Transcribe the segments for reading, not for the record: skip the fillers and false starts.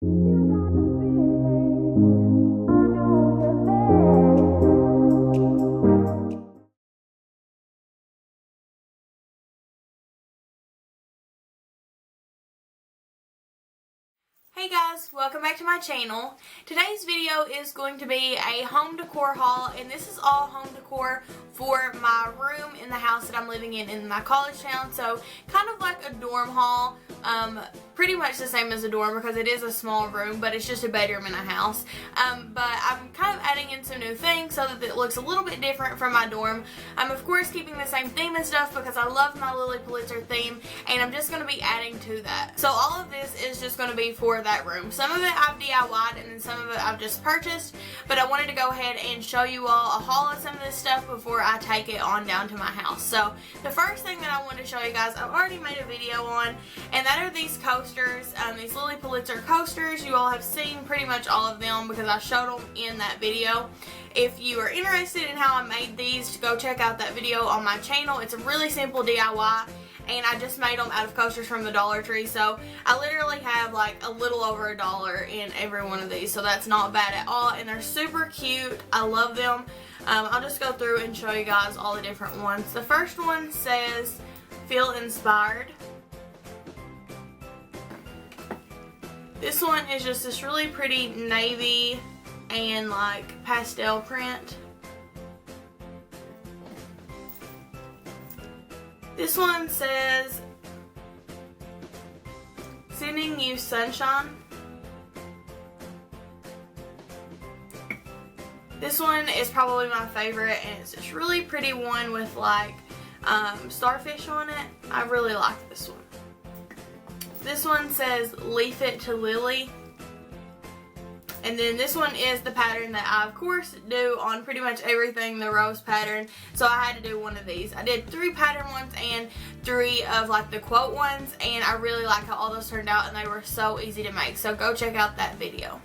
Hey guys, welcome back to my channel. Today's video is going to be a home decor haul, and this is all home decor for my room in the house that I'm living in my college town. So kind of like a dorm haul, pretty much the same as a dorm because it is a small room, but it's just a bedroom in a house. But I'm kind of adding in some new things so that it looks a little bit different from my dorm. I'm of course keeping the same theme and stuff because I love my Lilly Pulitzer theme, and I'm just going to be adding to that. So all of this is just going to be for that room. Some of it I've DIY'd and then some of it I've just purchased, but I wanted to go ahead and show you all a haul of some of this stuff before I take it on down to my house. So the first thing that I want to show you guys, I've already made a video on, and that are these coasters, these Lilly Pulitzer coasters. You all have seen pretty much all of them because I showed them in that video. If you are interested in how I made these, go check out that video on my channel. It's a really simple DIY, and I just made them out of coasters from the Dollar Tree. So I literally have like a little over $1 in every one of these, so that's not bad at all, and they're super cute. I love them. I'll just go through and show you guys all the different ones. The first one says feel inspired. This one is just this really pretty navy and like pastel print. This one says sending you sunshine. This one is probably my favorite, and it's this really pretty one with like starfish on it. I really like this one. This one says leaf it to Lily. And then this one is the pattern that I of course do on pretty much everything, the rose pattern. So I had to do one of these. I did 3 pattern ones and 3 of like the quote ones, and I really like how all those turned out, and they were so easy to make. So go check out that video.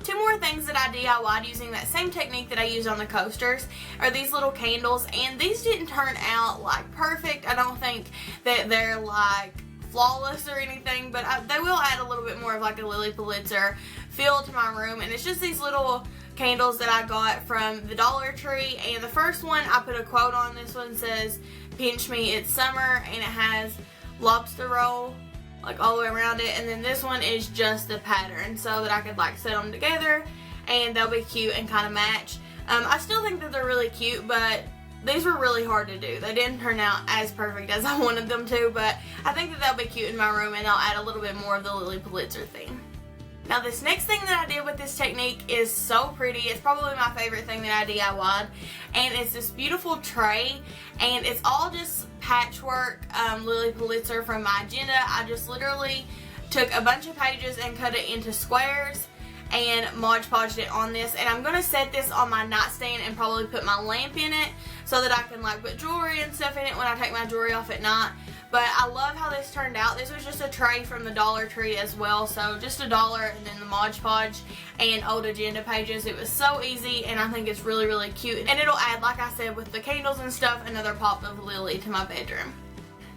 2 more things that I DIY'd using that same technique that I used on the coasters are these little candles, and these didn't turn out like perfect. I don't think that they're like flawless or anything, but they will add a little bit more of like a Lilly Pulitzer feel to my room. And it's just these little candles that I got from the Dollar Tree, and the first one I put a quote on. This one says pinch me it's summer, and it has lobster roll like all the way around it. And then this one is just the pattern so that I could like set them together and they'll be cute and kind of match. I still think that they're really cute, but these were really hard to do. They didn't turn out as perfect as I wanted them to, but I think that they'll be cute in my room, and they'll add a little bit more of the Lilly Pulitzer theme. Now this next thing that I did with this technique is so pretty. It's probably my favorite thing that I DIY'd, and it's this beautiful tray, and it's all just patchwork Lilly Pulitzer from my agenda. I just literally took a bunch of pages and cut it into squares and Mod Podged it on this, and I'm going to set this on my nightstand and probably put my lamp in it so that I can like put jewelry and stuff in it when I take my jewelry off at night. But I love how this turned out. This was just a tray from the Dollar Tree as well, so just $1 and then the Mod Podge and old agenda pages. It was so easy, and I think it's really, really cute, and it'll add, like I said, with the candles and stuff, another pop of Lily to my bedroom.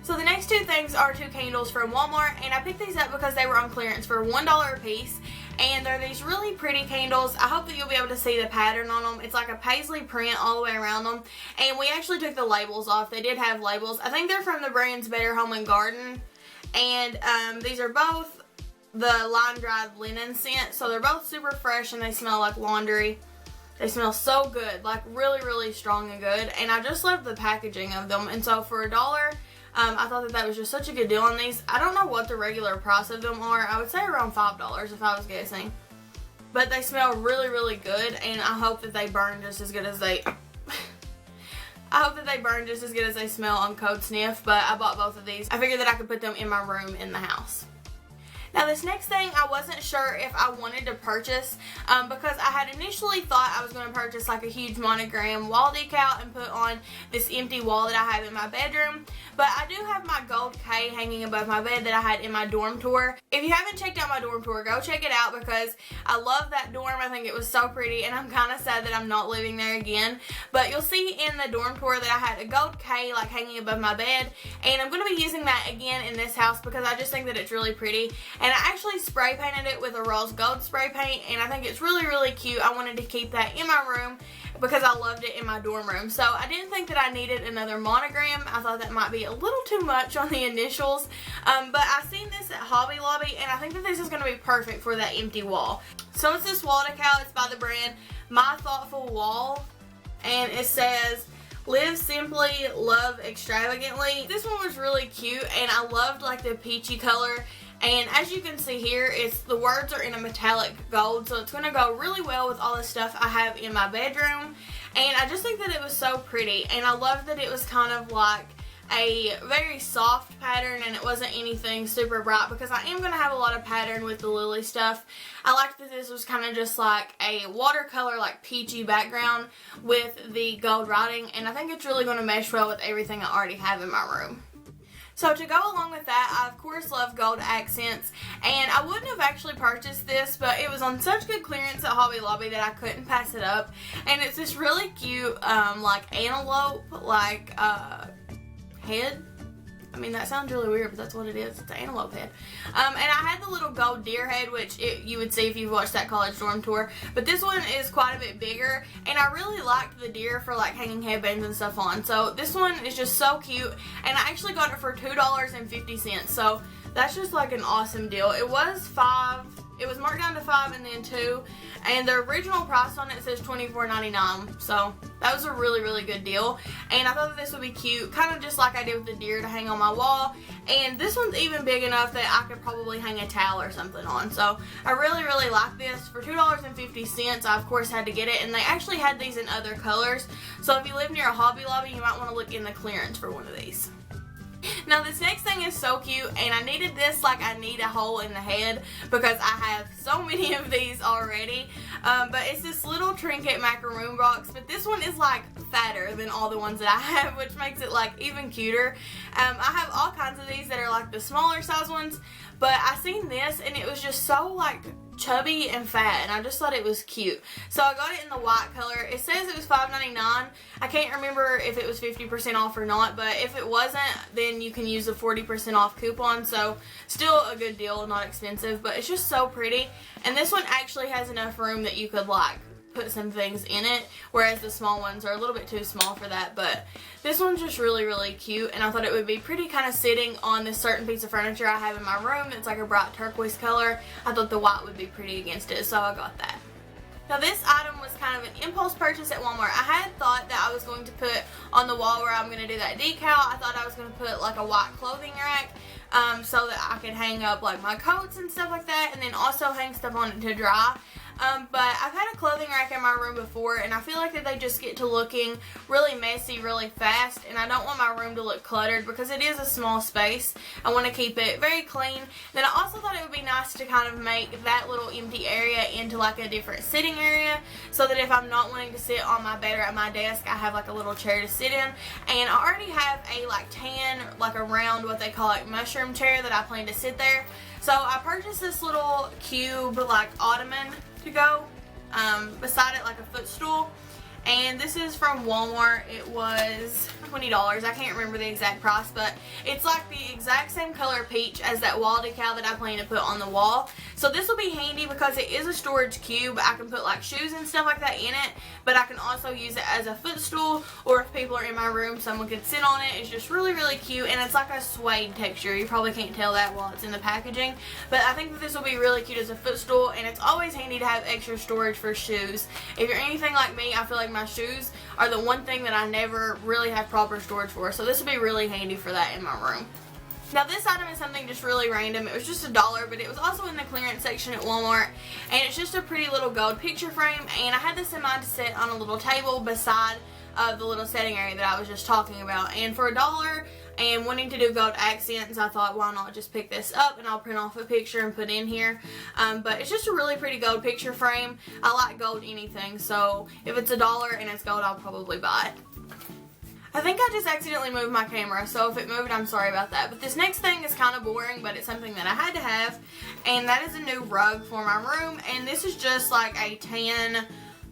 So the next 2 things are 2 candles from Walmart, and I picked these up because they were on clearance for $1 a piece. And they're these really pretty candles. I hope that you'll be able to see the pattern on them. It's like a paisley print all the way around them. And we actually took the labels off. They did have labels. I think they're from the brands Better Home and Garden. And these are both the line dried linen scent. So they're both super fresh, and they smell like laundry. They smell so good. Like really, really strong and good. And I just love the packaging of them. And so for $1, I thought that that was just such a good deal on these. I don't know what the regular price of them are. I would say around $5 if I was guessing. But they smell really, really good, and I hope that they burn just as good as they smell on Code Sniff. But I bought both of these. I figured that I could put them in my room in the house. Now this next thing I wasn't sure if I wanted to purchase because I had initially thought I was going to purchase like a huge monogram wall decal and put on this empty wall that I have in my bedroom. But I do have my gold K hanging above my bed that I had in my dorm tour. If you haven't checked out my dorm tour, go check it out because I love that dorm. I think it was so pretty, and I'm kind of sad that I'm not living there again. But you'll see in the dorm tour that I had a gold K like hanging above my bed, and I'm going to be using that again in this house because I just think that it's really pretty. and I actually spray painted it with a rose gold spray paint, and I think it's really, really cute. I wanted to keep that in my room because I loved it in my dorm room. So I didn't think that I needed another monogram. I thought that might be a little too much on the initials, but I seen this at Hobby Lobby, and I think that this is going to be perfect for that empty wall. So it's this wall decal. It's by the brand My Thoughtful Wall, and it says, "Live simply, love extravagantly." This one was really cute, and I loved like the peachy color. And as you can see here, the words are in a metallic gold, so it's going to go really well with all the stuff I have in my bedroom. And I just think that it was so pretty, and I love that it was kind of like a very soft pattern, and it wasn't anything super bright, because I am going to have a lot of pattern with the Lilly stuff. I liked that this was kind of just like a watercolor, like peachy background with the gold writing, and I think it's really going to mesh well with everything I already have in my room. So to go along with that, I of course love gold accents, and I wouldn't have actually purchased this, but it was on such good clearance at Hobby Lobby that I couldn't pass it up. And it's this really cute like antelope head. I mean, that sounds really weird, but that's what it is. It's an antelope head. And I had the little gold deer head, which you would see if you've watched that college dorm tour. But this one is quite a bit bigger, and I really liked the deer for like hanging headbands and stuff on. So this one is just so cute, and I actually got it for $2.50. So that's just like an awesome deal. It was marked down to $5 and then $2, and the original price on it says $24.99. So that was a really, really good deal, and I thought that this would be cute, kind of just like I did with the deer, to hang on my wall. And this one's even big enough that I could probably hang a towel or something on. So I really, really like this. For $2.50, I of course had to get it, and they actually had these in other colors. So if you live near a Hobby Lobby, you might want to look in the clearance for one of these. Now this next thing is so cute, and I needed this like I need a hole in the head, because I have so many of these already. But it's this little Trinket macaroon box, but this one is like fatter than all the ones that I have, which makes it like even cuter. I have all kinds of these that are like the smaller size ones, but I seen this and it was just so like chubby and fat, and I just thought it was cute. So I got it in the white color. It says it was $5.99. I can't remember if it was 50% off or not, but if it wasn't, then you can use a 40% off coupon. So still a good deal, not expensive, but it's just so pretty. And this one actually has enough room that you could like put some things in it, whereas the small ones are a little bit too small for that. But this one's just really, really cute, and I thought it would be pretty kind of sitting on this certain piece of furniture I have in my room. It's like a bright turquoise color. I thought the white would be pretty against it, so I got that. Now this item was kind of an impulse purchase at Walmart. I had thought that I was going to put on the wall where I'm going to do that decal, I thought I was going to put like a white clothing rack so that I could hang up like my coats and stuff like that, and then also hang stuff on it to dry. But I've had a clothing rack in my room before, and I feel like that they just get to looking really messy really fast, and I don't want my room to look cluttered because it is a small space. I want to keep it very clean. Then I also thought it would be nice to kind of make that little empty area into like a different sitting area, so that if I'm not wanting to sit on my bed or at my desk, I have like a little chair to sit in. And I already have a like tan, like a round, what they call like mushroom chair that I plan to sit there. So I purchased this little cube like ottoman to go beside it, like a footstool, and this is from Walmart. It was $20. I can't remember the exact price, but it's like the exact same color peach as that wall decal that I plan to put on the wall. So this will be handy because it is a storage cube. I can put like shoes and stuff like that in it, but I can also use it as a footstool, or if people are in my room, someone could sit on it. It's just really, really cute, and it's like a suede texture. You probably can't tell that while it's in the packaging, but I think that this will be really cute as a footstool, and it's always handy to have extra storage for shoes. If you're anything like me, I feel like my shoes are the one thing that I never really have proper storage for, so this will be really handy for that in my room. Now this item is something just really random. It was just $1, but it was also in the clearance section at Walmart, and it's just a pretty little gold picture frame, and I had this in mind to sit on a little table beside the little setting area that I was just talking about. And for $1 and wanting to do gold accents, I thought, why not just pick this up and I'll print off a picture and put in here. But it's just a really pretty gold picture frame. I like gold anything, so if it's $1 and it's gold, I'll probably buy it. I think I just accidentally moved my camera, so if it moved, I'm sorry about that. But this next thing is kind of boring, but it's something that I had to have, and that is a new rug for my room. And this is just like a tan,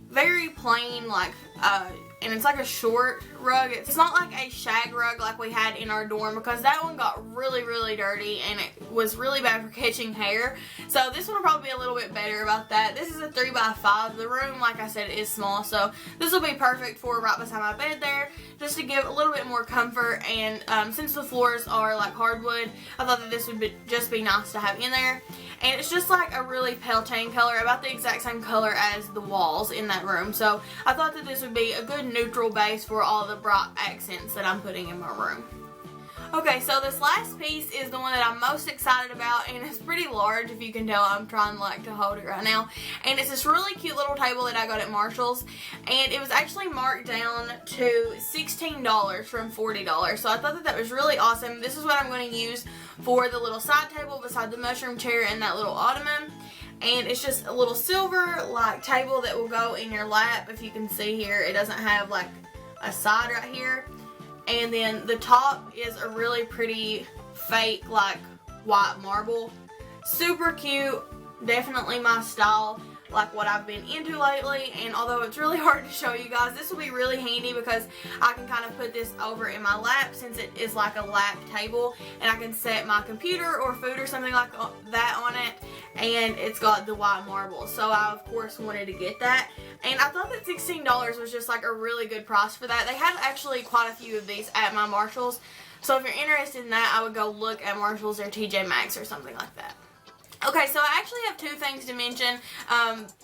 very plain, like and it's like a short rug. It's not like a shag rug like we had in our dorm, because that one got really, really dirty and it was really bad for catching hair. So this one will probably be a little bit better about that. This is a 3x5. The room, like I said, is small, so this will be perfect for right beside my bed there, just to give a little bit more comfort. And since the floors are like hardwood, I thought that this would just be nice to have in there. And it's just like a really pale tan color, about the exact same color as the walls in that room. So I thought that this would be a good neutral base for all the bright accents that I'm putting in my room. Okay, so this last piece is the one that I'm most excited about, and it's pretty large. If you can tell, I'm trying like to hold it right now. And it's this really cute little table that I got at Marshall's, and it was actually marked down to $16 from $40. So I thought that that was really awesome. This is what I'm going to use for the little side table beside the mushroom chair and that little ottoman. And it's just a little silver like table that will go in your lap. If you can see here, it doesn't have like a side right here. And then the top is a really pretty fake like white marble. Super cute, definitely my style, like what I've been into lately. And although it's really hard to show you guys, this will be really handy because I can kind of put this over in my lap, since it is like a lap table, and I can set my computer or food or something like that on it. And it's got the white marble, so I of course wanted to get that. And I thought that $16 was just like a really good price for that. They have actually quite a few of these at my Marshall's, so if you're interested in that, I would go look at Marshall's or TJ Maxx or something like that. Okay, so I actually have two things to mention,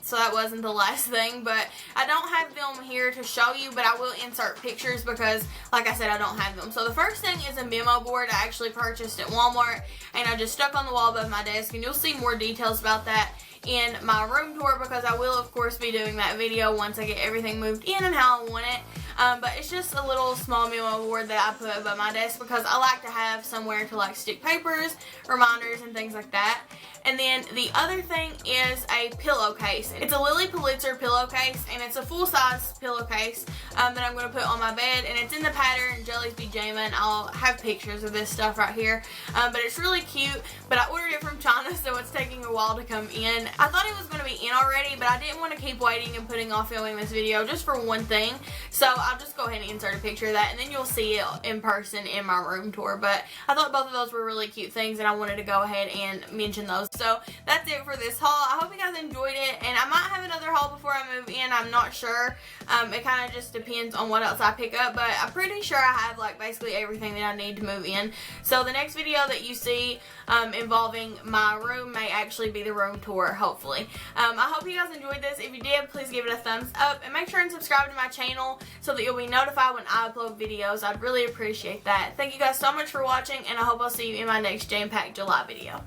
so that wasn't the last thing, but I don't have them here to show you, but I will insert pictures because, like I said, I don't have them. So the first thing is a memo board I actually purchased at Walmart, and I just stuck on the wall above my desk, and you'll see more details about that in my room tour, because I will of course be doing that video once I get everything moved in and how I want it. But it's just a little small memo board that I put above my desk because I like to have somewhere to like stick papers, reminders, and things like that. And then the other thing is a pillowcase. It's a Lilly Pulitzer pillowcase, and it's a full-size pillowcase that I'm going to put on my bed, and it's in the pattern Jelly's Pajama, and I'll have pictures of this stuff right here. But it's really cute, but I ordered it from China, so it's taking a while to come in. I thought it was going to be in already, but I didn't want to keep waiting and putting off filming this video just for one thing, so I'll just go ahead and insert a picture of that, and then you'll see it in person in my room tour. But I thought both of those were really cute things, and I wanted to go ahead and mention those. So that's it for this haul. I hope you guys enjoyed it, and I might have another haul before I move in. I'm not sure. It kind of just depends on what else I pick up, but I'm pretty sure I have like basically everything that I need to move in. So the next video that you see involving my room may actually be the room tour, hopefully. I hope you guys enjoyed this. If you did, please give it a thumbs up, and make sure and subscribe to my channel so that you'll be notified when I upload videos. I'd really appreciate that. Thank you guys so much for watching, and I hope I'll see you in my next jam-packed July video.